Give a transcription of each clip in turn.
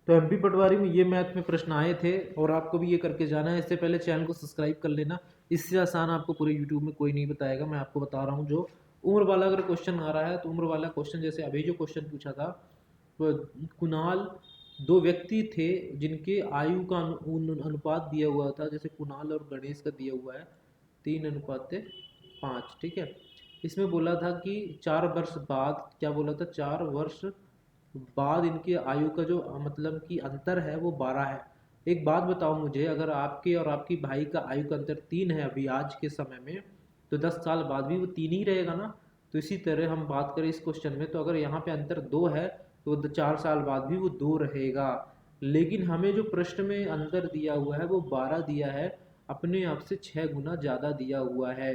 तो एमपी पटवारी में ये मैथ में प्रश्न आए थे और आपको भी ये करके जाना है। इससे पहले चैनल को सब्सक्राइब कर लेना, इससे आसान आपको पूरे यूट्यूब में कोई नहीं बताएगा। मैं आपको बता रहा हूँ, जो उम्र वाला अगर क्वेश्चन आ रहा है तो उम्र वाला क्वेश्चन, जैसे अभी जो क्वेश्चन पूछा था, वो कुणाल, दो व्यक्ति थे जिनके आयु का अनुपात दिया हुआ था, जैसे कुणाल और गणेश का दिया हुआ है 3:5। ठीक है, इसमें बोला था कि 4 वर्ष बाद, क्या बोला था, 4 वर्ष बाद इनकी आयु का जो मतलब कि अंतर है वो 12 है। एक बात बताओ मुझे, अगर आपके और आपकी भाई का आयु का अंतर 3 है अभी आज के समय में, तो 10 साल बाद भी वो 3 ही रहेगा ना। तो इसी तरह हम बात करें इस क्वेश्चन में, तो अगर यहाँ पे अंतर 2 है तो 4 साल बाद भी वो 2 रहेगा। लेकिन हमें जो प्रश्न में अंतर दिया हुआ है वो 12 दिया है, अपने आप से 6 गुना ज़्यादा दिया हुआ है।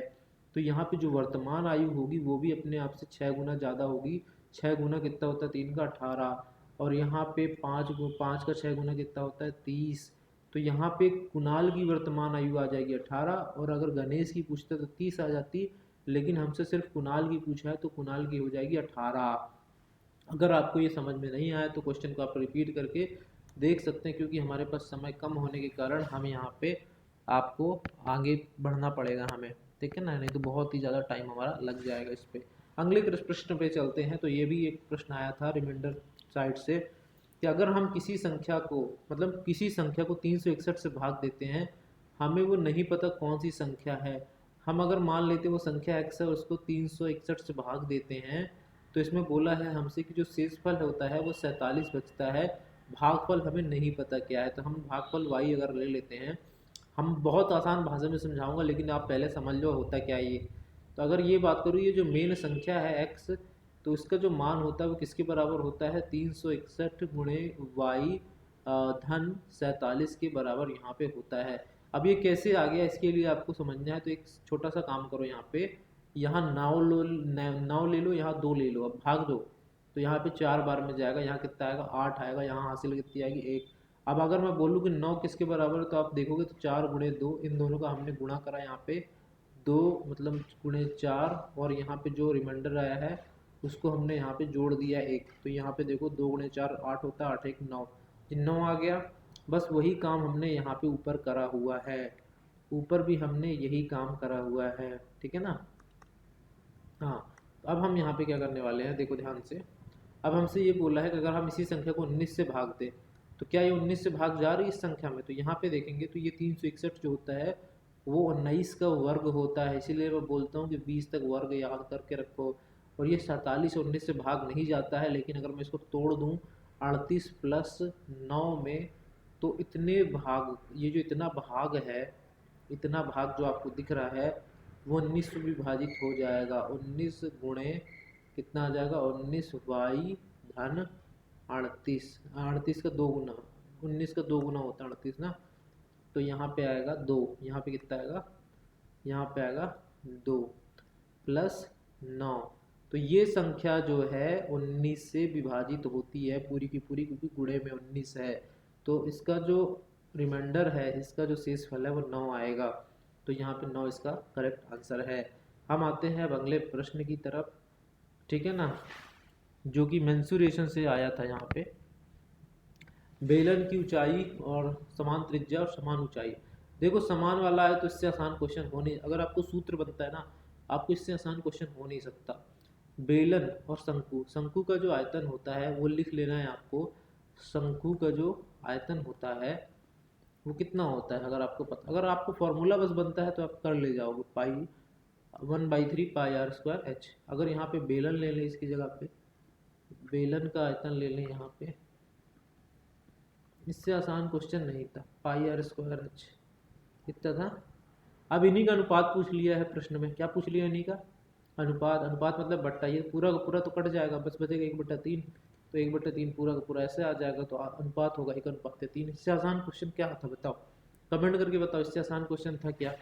तो यहाँ पे जो वर्तमान आयु होगी वो भी अपने आप से 6 गुना ज़्यादा होगी। 6 गुना कितना होता है, 3 का 18, और यहाँ पे 5 का 6 गुना कितना होता है, 30। तो यहाँ पे कुणाल की वर्तमान आयु आ जाएगी 18, और अगर गणेश की पूछते तो 30 आ जाती, लेकिन हमसे सिर्फ कुणाल की पूछा है तो कुणाल की हो जाएगी 18। अगर आपको ये समझ में नहीं आया तो क्वेश्चन को आप रिपीट करके देख सकते हैं, क्योंकि हमारे पास समय कम होने के कारण हम यहाँ पे आपको आगे बढ़ना पड़ेगा हमें, ठीक है ना, नहीं तो बहुत ही ज़्यादा टाइम हमारा लग जाएगा इस पे। अगले प्रश्न पे चलते हैं। तो ये भी एक प्रश्न आया था रिमाइंडर साइड से, कि अगर हम किसी संख्या को, मतलब किसी संख्या को 361 से भाग देते हैं, हमें वो नहीं पता कौन सी संख्या है। हम अगर मान लेते वो संख्या x है, उसको 361 से भाग देते हैं, तो इसमें बोला है हमसे कि जो शेषफल होता है वो 47 बचता है, भागफल हमें नहीं पता क्या है। तो हम भागफल y अगर ले लेते हैं, हम बहुत आसान भाषा में समझाऊंगा, लेकिन आप पहले समझ लो होता क्या है ये। तो अगर ये बात करूँ, ये जो मेन संख्या है x, तो इसका जो मान होता है वो किसके बराबर होता है, 361 गुणे वाई धन 47 के बराबर यहाँ पे होता है। अब ये कैसे आ गया, इसके लिए आपको समझना है। तो एक छोटा सा काम करो, यहाँ पे, यहाँ 9 ले लो, यहाँ 2 ले लो, अब भाग दो। तो यहाँ पे 4 बार में जाएगा, यहाँ कितना आएगा, 8 आएगा, यहाँ हासिल कितनी आएगी, 1। अब अगर मैं बोलूँ कि 9 किसके बराबर है, तो आप देखोगे तो 4 गुणे 2, इन दोनों का हमने गुणा करा यहाँ पे, 2 मतलब गुणे 4, और यहाँ पे जो रिमाइंडर आया है उसको हमने यहाँ पे जोड़ दिया 1। तो यहाँ पे देखो 2 गुणे 4 8 होता है, 8 1 9, 9 आ गया। बस वही काम हमने यहाँ पे ऊपर करा हुआ है, ऊपर भी हमने यही काम करा हुआ है, ठीक है ना। हाँ, अब हम यहाँ पे क्या करने वाले हैं, देखो ध्यान से। अब हमसे ये बोला है कि अगर हम इसी संख्या को 19 से भाग दें, तो क्या ये 19 से भाग जा रही है इस संख्या में। तो यहाँ पे देखेंगे तो ये 361 जो होता है वो 19 का वर्ग होता है, इसीलिए मैं बोलता हूँ कि 20 तक वर्ग याद करके रखो। और ये 47 और 19 से भाग नहीं जाता है, लेकिन अगर मैं इसको तोड़ दूँ 38 प्लस 9 में, तो इतने भाग, ये जो इतना भाग है, इतना भाग जो आपको दिख रहा है वो 19 में विभाजित हो जाएगा। 19 गुणे कितना आ जाएगा, 19 वाई धन 38, 38 का 2 गुना, 19 का 2 गुना होता है 38 ना। तो यहाँ पे आएगा 2, यहाँ पे कितना आएगा, यहाँ पे आएगा 2 प्लस 9। तो ये संख्या जो है 19 से विभाजित होती है पूरी की पूरी, क्योंकि गुणे में 19 है। तो इसका जो रिमाइंडर है, इसका जो शेषफल है वो 9 आएगा। तो यहाँ पे 9 इसका करेक्ट आंसर है। हम आते हैं अब अगले प्रश्न की तरफ, ठीक है ना, जो कि मेंसुरेशन से आया था। यहाँ पे बेलन की ऊंचाई और समान त्रिज्या और समान ऊंचाई, देखो समान वाला है तो इससे आसान क्वेश्चन हो नहीं, अगर आपको सूत्र बनता है ना, आपको इससे आसान क्वेश्चन हो नहीं सकता। बेलन और शंकु, शंकु का जो आयतन होता है वो लिख लेना है आपको। शंकु का जो आयतन होता है वो कितना होता है, अगर आपको पता, अगर आपको फॉर्मूला बस बनता है तो आप कर ले जाओगे, पाई 1/3 पाई आर स्क्वायर एच। अगर यहाँ पे बेलन ले लें, इसकी जगह पे बेलन का आयतन ले लें यहाँ पे, इससे आसान क्वेश्चन नहीं था, पाई आर स्क्वायर एच कितना था। अब इन्हीं का अनुपात पूछ लिया है प्रश्न में, क्या पूछ लिया इन्हीं का अनुपात, अनुपात मतलब बट्टा, ये पूरा का पूरा तो कट जाएगा, बस बचेगा 1/3। तो 1/3 पूरा का पूरा ऐसे आ जाएगा, तो अनुपात होगा 1/3। इससे आसान क्वेश्चन क्या था बताओ, कमेंट करके बताओ इससे आसान क्वेश्चन था क्या।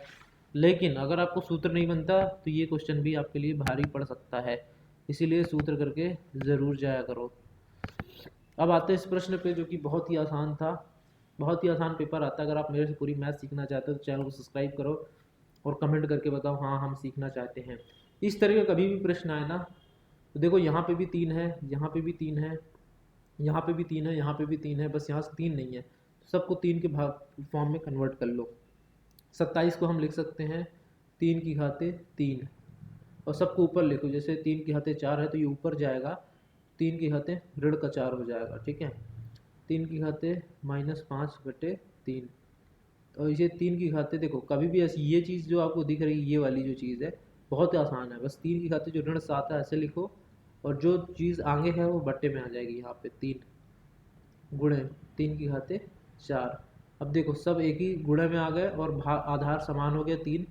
लेकिन अगर आपको सूत्र नहीं बनता तो ये क्वेश्चन भी आपके लिए भारी पड़ सकता है, इसीलिए सूत्र करके ज़रूर जाया करो। अब आते हैं इस प्रश्न पे, जो कि बहुत ही आसान था, बहुत ही आसान पेपर आता है। अगर आप मेरे से पूरी मैथ सीखना चाहते हो तो चैनल को सब्सक्राइब करो और कमेंट करके बताओ हाँ हम सीखना चाहते हैं। इस तरह का कभी भी प्रश्न आए ना, तो देखो यहाँ पे भी 3 है, यहाँ पे भी 3 है, यहाँ पे भी 3 है, यहाँ पे भी 3 है, बस यहाँ से 3 नहीं है, तो सबको 3 के भाग फॉर्म में कन्वर्ट कर लो। 27 को हम लिख सकते हैं 3 की घाते 3, और सबको ऊपर लिखो, जैसे 3 की घाते 4 है तो ये ऊपर जाएगा, 3 की घाते ऋण का 4 हो जाएगा, ठीक है। 3 की घाते -5/3, और इसे 3 की घाते, देखो कभी भी ऐसी ये चीज़ जो आपको दिख रही है, ये वाली जो चीज़ है बहुत आसान है, बस 3 की घाते जो ऋण 7 है ऐसे लिखो, और जो चीज़ आगे है वो बट्टे में आ जाएगी, यहाँ पे 3 गुणे 3 की घाते 4। अब देखो सब एक ही गुणे में आ गए और आधार समान हो गया, 3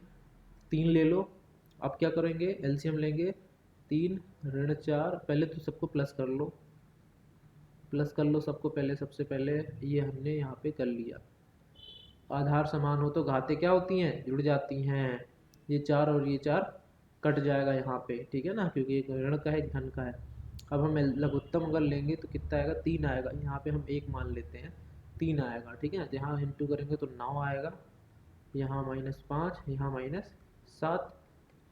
3 ले लो। अब क्या करेंगे, एलसीएम लेंगे, 3 ऋण 4, पहले तो सबको प्लस कर लो, प्लस कर लो सबको पहले, सबसे पहले ये हमने यहाँ पे कर लिया। आधार समान हो तो घातें क्या होती हैं, जुड़ जाती हैं, ये 4 और ये 4 कट जाएगा यहाँ पे, ठीक है ना, क्योंकि एक ऋण का है एक धन का है। अब हम लघुत्तम अगर लेंगे तो कितना आएगा, 3 आएगा, यहाँ पे हम 1 मान लेते हैं, 3 आएगा, ठीक है। यहाँ इंटू करेंगे तो 9 आएगा, यहाँ -5, यहाँ -7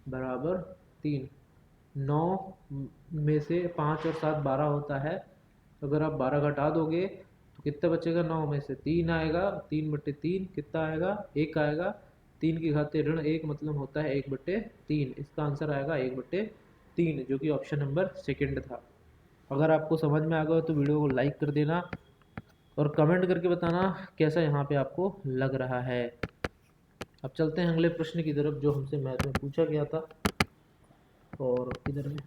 बराबर 3। 9 में से 5 और 7 12 होता है, अगर आप 12 घटा दोगे तो कितना बचेगा, 9 में से 3 आएगा, 3/3 कितना आएगा, 1 आएगा, 3 की घाते ऋण 1 मतलब होता है 1/3, इसका आंसर आएगा 1/3, जो कि ऑप्शन नंबर सेकंड था। अगर आपको समझ में आ गया तो वीडियो को लाइक कर देना और कमेंट करके बताना कैसा यहाँ पे आपको लग रहा है। अब चलते हैं अगले प्रश्न की तरफ जो हमसे मैथ में पूछा गया था, और इधर में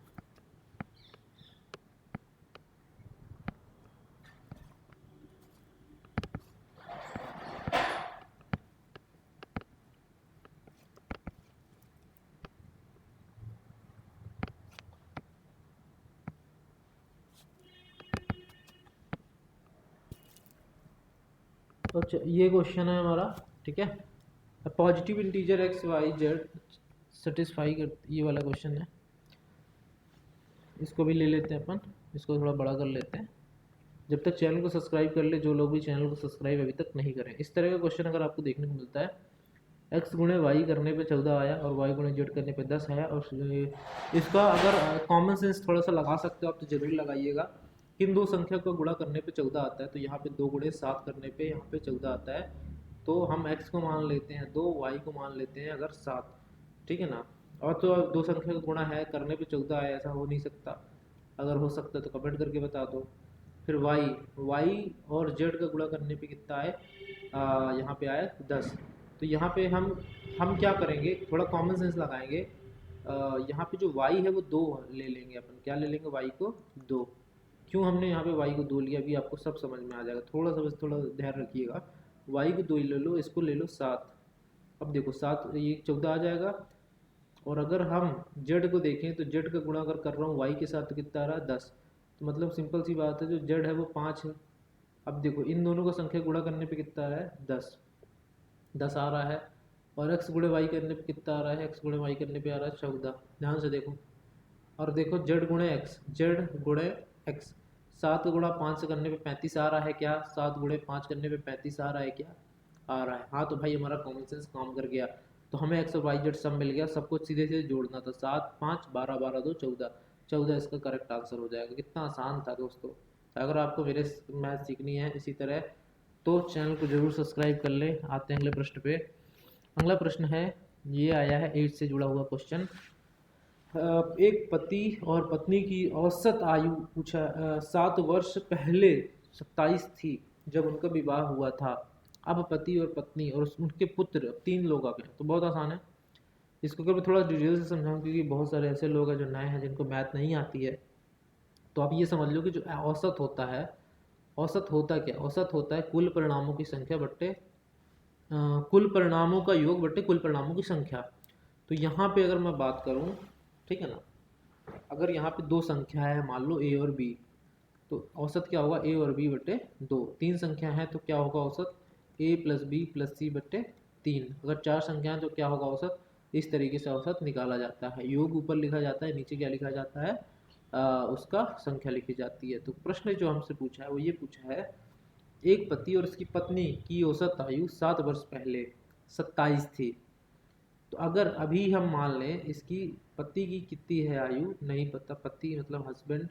तो ये क्वेश्चन है हमारा, ठीक है। Positive integer x y z satisfy कर, ये वाला क्वेश्चन है, इसको भी ले लेते हैं अपन, इसको थोड़ा बड़ा कर लेते हैं। जब तक चैनल को सब्सक्राइब कर ले जो लोग भी चैनल को सब्सक्राइब अभी तक नहीं करें। इस तरह का क्वेश्चन अगर आपको देखने को मिलता है, एक्स गुणे वाई करने पे 14 आया और वाई गुणे जेड करने पे 10 आया, और इसका अगर कॉमन सेंस थोड़ा सा लगा सकते हो आप तो जरूर लगाइएगा। किन दो संख्या को गुणा करने पे 14 आता है, तो यहाँ पे 2 गुणे 7 करने पे यहाँ पे 14 आता है, तो हम x को मान लेते हैं 2, y को मान लेते हैं अगर 7, ठीक है ना। और तो दो संख्या का गुणा है करने पे 14 आया, ऐसा हो नहीं सकता, अगर हो सकता है तो कमेंट करके बता दो। फिर y और z का गुणा करने पे कितना आए, यहाँ पे आया 10, तो यहाँ पे हम क्या करेंगे, थोड़ा कॉमन सेंस लगाएंगे। यहाँ पे जो y है वो 2 ले लेंगे अपन, क्या ले लेंगे, y को 2। क्यों हमने यहाँ पे y को 2 लिया, अभी आपको सब समझ में आ जाएगा, थोड़ा सा बस थोड़ा ध्यान रखिएगा। y को 2 ले लो, इसको ले लो 7। अब देखो 7 ये 14 आ जाएगा, और अगर हम z को देखें तो z का गुणा अगर कर रहा हूँ y के साथ तो कितना आ रहा है 10, तो मतलब सिंपल सी बात है जो z है वो 5 है। अब देखो इन दोनों का संख्या गुणा करने पे कितना आ रहा है 10 आ रहा है, और x गुणे y करने पे कितना आ रहा है, x गुणे y करने पे आ रहा है 14, ध्यान से देखो। और देखो z गुणे x 7 गुणा 5 से करने पे 35 आ रहा है क्या, 7 गुणे 5 करने पे 35 आ रहा है क्या, आ रहा है। हाँ तो भाई हमारा कॉमन सेंस काम कर गया, तो हमें एक्स और वाई जेड सब मिल गया, सबको सीधे सीधे जोड़ना था, 7 5 12 12 2 14, 14 इसका करेक्ट आंसर हो जाएगा। कितना आसान था दोस्तों। अगर आपको मेरे मैथ सीखनी है इसी तरह तो चैनल को जरूर सब्सक्राइब कर ले। आते हैं अगले प्रश्न पे। अगला प्रश्न है, ये आया है 8 से जुड़ा हुआ क्वेश्चन। एक पति और पत्नी की औसत आयु पूछा, 7 वर्ष पहले 27 थी जब उनका विवाह हुआ था। अब पति और पत्नी और उनके पुत्र 3 लोग आ गए, तो बहुत आसान है। इसको अगर मैं थोड़ा डिटेल से समझाऊं, क्योंकि बहुत सारे ऐसे लोग हैं जो नए हैं जिनको मैथ नहीं आती है, तो आप ये समझ लो कि जो औसत होता है, औसत होता क्या, औसत होता है कुल परिणामों की संख्या बट्टे कुल परिणामों का योग बट्टे कुल परिणामों की संख्या। तो यहाँ पे अगर मैं बात करूँ, ठीक है ना, अगर यहाँ पे दो संख्या है मान लो a और b, तो औसत क्या होगा a और b बट्टे 2। 3 संख्या है तो क्या होगा औसत a प्लस बी प्लस सी बट्टे 3। अगर 4 संख्या है तो क्या होगा औसत, इस तरीके से औसत निकाला जाता है। योग ऊपर लिखा जाता है, नीचे क्या लिखा जाता है, उसका संख्या लिखी जाती है। तो प्रश्न जो हमसे पूछा है वो ये पूछा है, एक पति और उसकी पत्नी की औसत आयु 7 वर्ष पहले 27 थी। तो अगर अभी हम मान लें इसकी पति की कितनी है आयु, नहीं पता, पति मतलब हस्बैंड,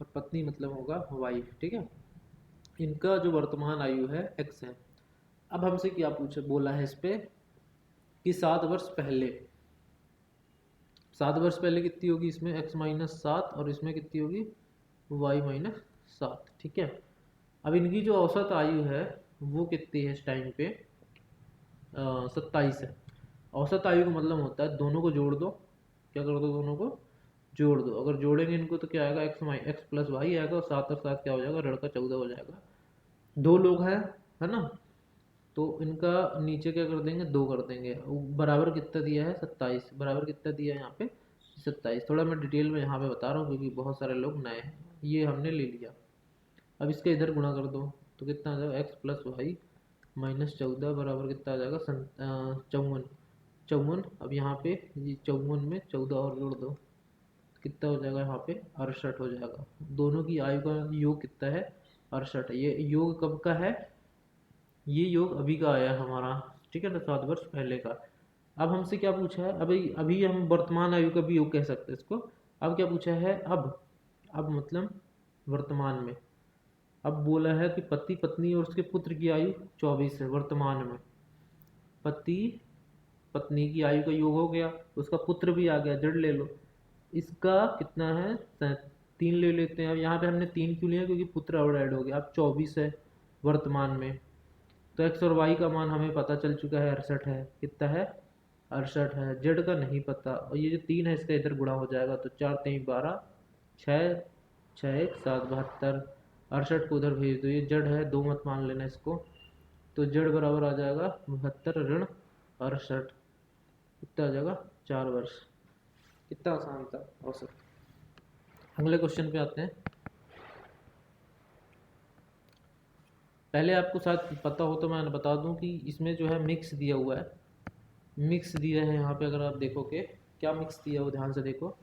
और पत्नी मतलब होगा वाइफ, ठीक है। इनका जो वर्तमान आयु है x है। अब हमसे क्या पूछे बोला है इस पे कि 7 वर्ष पहले, 7 वर्ष पहले कितनी होगी इसमें x-7 और इसमें कितनी होगी y-7, ठीक है। अब इनकी जो औसत आयु है वो कितनी है इस टाइम पे, 27 है। औसत आयु का मतलब होता है दोनों को जोड़ दो, क्या कर दो, दोनों को जोड़ दो। अगर जोड़ेंगे इनको तो क्या आएगा, एक्स प्लस वाई आएगा, और 7 और 7 क्या हो जाएगा, लड़का 14 हो जाएगा। दो लोग हैं, है ना, तो इनका नीचे क्या कर देंगे, 2 कर देंगे। बराबर कितना दिया है, 27, बराबर कितना दिया है यहाँ पे, 27। थोड़ा मैं डिटेल में यहाँ पे बता रहा हूँ क्योंकि बहुत सारे लोग नए हैं। ये हमने ले लिया। अब इसके इधर गुणा कर दो तो कितना आ जाएगा, x+y-14 बराबर कितना आ जाएगा, 54, 54। अब यहाँ पे ये 54 में 14 और जोड़ दो, कितना हो जाएगा यहाँ पे, 68 हो जाएगा। दोनों की आयु का योग कितना है, 68 है। ये योग कब का है, ये योग अभी का आया हमारा, ठीक है ना, 7 वर्ष पहले का। अब हमसे क्या पूछा है, अभी अभी हम वर्तमान आयु का भी योग कह सकते हैं इसको। अब क्या पूछा है, अब मतलब वर्तमान में। अब बोला है कि पति पत्नी और उसके पुत्र की आयु 24 है वर्तमान में। पति पत्नी की आयु का योग हो गया, उसका पुत्र भी आ गया, जड़ ले लो। इसका कितना है, 3 ले लेते हैं। अब यहाँ पे हमने 3 क्यों लिया, क्योंकि पुत्र और ऐड हो गया। अब 24 है वर्तमान में, तो एक्स और वाई का मान हमें पता चल चुका है, 68 है। कितना है, 68 है। जेड का नहीं पता, और ये जो 3 है इसका इधर गुणा हो जाएगा, तो 4×3=12, 6 6×1=7, 72। 68 को उधर भेज दो, ये जड़ है, 2 मत मान लेना इसको। तो जड़ बराबर आ जाएगा 72 ऋण 68, कितना आ जाएगा, 4 वर्ष। कितना आसान था औसत। अगले क्वेश्चन पे आते हैं। पहले आपको शायद पता हो तो मैं बता दूं कि इसमें जो है मिक्स दिया हुआ है, मिक्स दिया है यहाँ पे। अगर आप देखोगे क्या मिक्स दिया हो, ध्यान से देखो।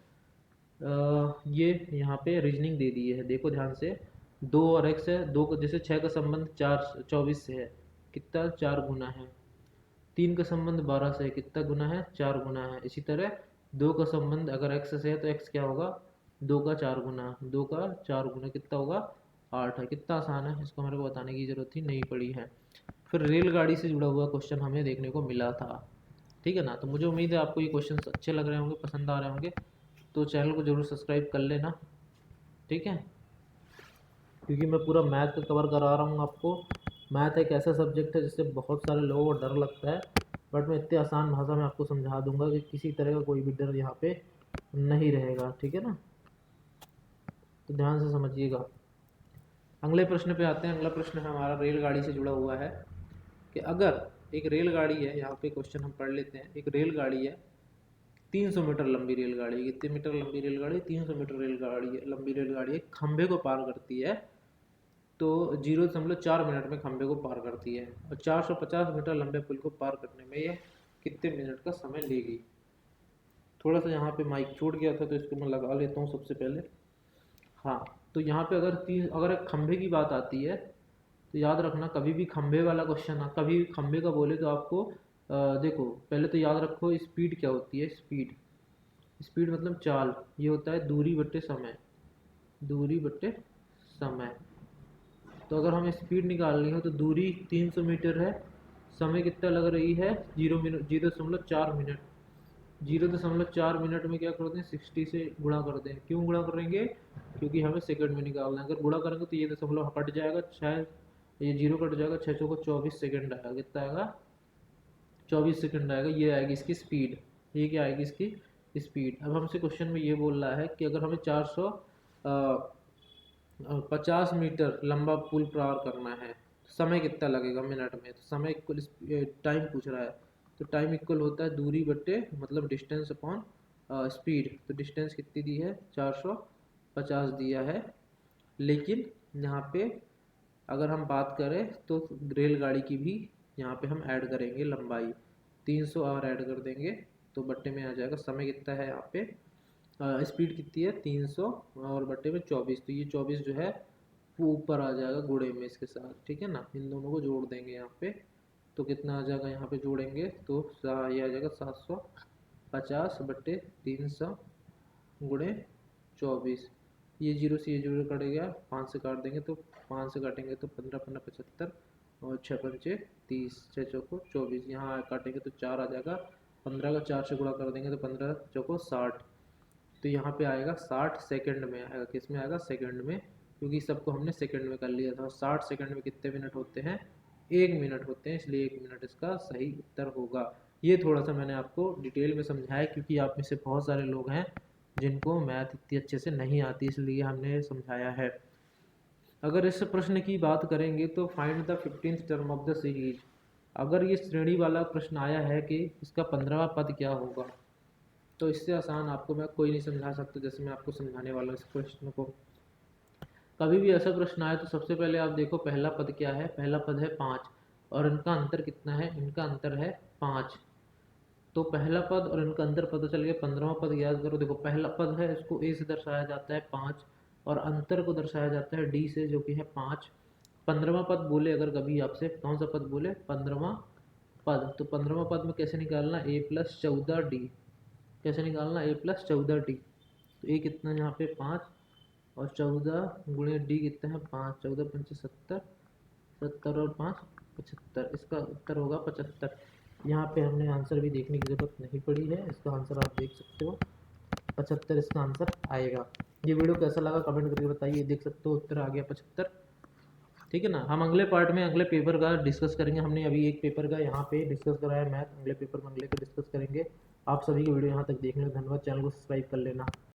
ये यहाँ पे रीजनिंग दे दी है, देखो ध्यान से। 2 और x है, 2 को जैसे 6 का संबंध 24 से है, कितना, 4 गुना है। 3 का संबंध 12 से है, कितना गुना है, 4 गुना है। इसी तरह 2 का संबंध अगर x से है तो x क्या होगा, 2 का 4 गुना, 2 का 4 गुना कितना होगा, 8 है। कितना आसान है, इसको मेरे को बताने की जरूरत ही नहीं पड़ी है। फिर रेलगाड़ी से जुड़ा हुआ क्वेश्चन हमें देखने को मिला था, ठीक है ना। तो मुझे उम्मीद है आपको ये क्वेश्चन अच्छे लग रहे होंगे, पसंद आ रहे होंगे। तो चैनल को जरूर सब्सक्राइब कर लेना, ठीक है, क्योंकि मैं पूरा मैथ का कवर करा रहा हूँ आपको। मैथ एक ऐसा सब्जेक्ट है जिससे बहुत सारे लोगों को डर लगता है, बट मैं इतने आसान भाषा में आपको समझा दूंगा कि किसी तरह का कोई भी डर यहाँ पे नहीं रहेगा, ठीक है ना। तो ध्यान से समझिएगा। अगले प्रश्न पे आते हैं। अगला प्रश्न हमारा रेलगाड़ी से जुड़ा हुआ है कि अगर एक रेलगाड़ी है, यहाँ पे क्वेश्चन हम पढ़ लेते हैं। एक रेलगाड़ी है, 300 मीटर लंबी रेलगाड़ी। कितने मीटर लंबी रेलगाड़ी, 300 मीटर रेलगाड़ी है, लंबी रेलगाड़ी है, खंभे को पार करती है। तो 0.4 मिनट में खंभे को पार करती है, और 450 मीटर लंबे पुल को पार करने में ये कितने मिनट का समय लेगी। थोड़ा सा यहाँ पे माइक छूट गया था तो इसको मैं लगा लेता हूँ सबसे पहले। हाँ, तो यहाँ पे अगर एक खंभे की बात आती है तो याद रखना, कभी भी खंभे वाला क्वेश्चन, कभी खंभे का बोले तो आपको देखो पहले तो याद रखो स्पीड क्या होती है। स्पीड, स्पीड मतलब चाल, ये होता है दूरी बट्टे समय, दूरी बट्टे समय। तो अगर हमें स्पीड निकालनी हो तो दूरी 300 मीटर है, समय कितना लग रही है, 0.4 मिनट। 0.4 मिनट में क्या कर दें, 60 से गुणा कर दें। क्यों गुणा करेंगे, क्योंकि हमें सेकंड में निकालना है। अगर गुणा करेंगे तो ये दशमलव कट जाएगा, 6, ये 0 कट जाएगा, 6 को 24 सेकंड आएगा। कितना आएगा, 24 सेकंड आएगा। ये आएगी इसकी स्पीड, ये क्या आएगी इसकी स्पीड। अब हमसे क्वेश्चन में ये बोल रहा है कि अगर हमें 450 मीटर लंबा पुल पार करना है, समय कितना लगेगा मिनट में। तो समय इक्वल, टाइम पूछ रहा है, तो टाइम इक्वल होता है दूरी बट्टे मतलब डिस्टेंस अपॉन स्पीड। तो डिस्टेंस कितनी दी है, 450 दिया है। लेकिन यहाँ पे अगर हम बात करें तो रेलगाड़ी की भी यहाँ पे हम ऐड करेंगे लंबाई, 300 और ऐड कर देंगे तो बट्टे में आ जाएगा। समय कितना है यहाँ पे, स्पीड कितनी है, 300 और बट्टे में 24, तो ये 24 जो है वो ऊपर आ जाएगा गुणे में इसके साथ, ठीक है ना। इन दोनों को जोड़ देंगे यहाँ पे, तो कितना आ जाएगा, यहाँ पे जोड़ेंगे तो ये आ जाएगा 750 बट्टे 300 गुणे 24। ये जीरो से ये जीरो कट गया, 5 से काट देंगे तो 5 से काटेंगे तो 15 15 75 और 6 पंचे 30, 6 चौको 24, यहाँ काटेंगे तो 4 आ जाएगा, 15 का 4 से गुणा कर देंगे तो 15 चौको 60, तो यहाँ पे आएगा 60 सेकंड में आएगा, किस में आएगा, सेकंड में, क्योंकि सबको हमने सेकंड में कर लिया था। 60 सेकंड में कितने मिनट होते हैं, 1 मिनट होते हैं, इसलिए 1 मिनट इसका सही उत्तर होगा। ये थोड़ा सा मैंने आपको डिटेल में समझाया क्योंकि आप में से बहुत सारे लोग हैं जिनको मैथ इतनी अच्छे से नहीं आती, इसलिए हमने समझाया है। अगर इस प्रश्न की बात करेंगे तो find the 15th term of the series, अगर ये श्रेणी वाला प्रश्न आया है कि इसका 15वां पद क्या होगा, तो इससे आसान आपको मैं कोई नहीं समझा सकता जैसे मैं आपको समझाने वाला हूँ इस प्रश्न को। कभी भी ऐसा प्रश्न आए तो सबसे पहले आप देखो पहला पद क्या है, पहला पद है 5 और इनका अंतर कितना है, इनका अंतर है 5, तो पहला पद और इनका अंतर पता चल गया। 15वां पद याद करो, देखो पहला पद है इसको a से दर्शाया जाता है 5 और अंतर को दर्शाया जाता है d से जो कि है 5। 15वां पद बोले अगर कभी आपसे, कौन सा पद बोले, 15वां पद, तो 15वां पद में कैसे निकालना, a+14d, कैसे निकालना, a+14d, तो a कितना यहाँ पे 5 और 14 गुणे d कितना है 5, 14 पंचे 70, 70 और 5 75, इसका उत्तर होगा 75। यहाँ पे हमने आंसर भी देखने की ज़रूरत नहीं पड़ी है, इसका आंसर आप देख सकते हो 75 इसका आंसर आएगा। ये वीडियो कैसा लगा कमेंट करके बताइए, देख सकते हो उत्तर आ गया 75, ठीक है ना। हम अगले पार्ट में अगले पेपर का डिस्कस करेंगे, हमने अभी एक पेपर का यहाँ पे डिस्कस करा है मैथ, अगले पेपर में अगले का डिस्कस करेंगे। आप सभी की वीडियो यहाँ तक देखने में धन्यवाद, चैनल को सब्सक्राइब कर लेना।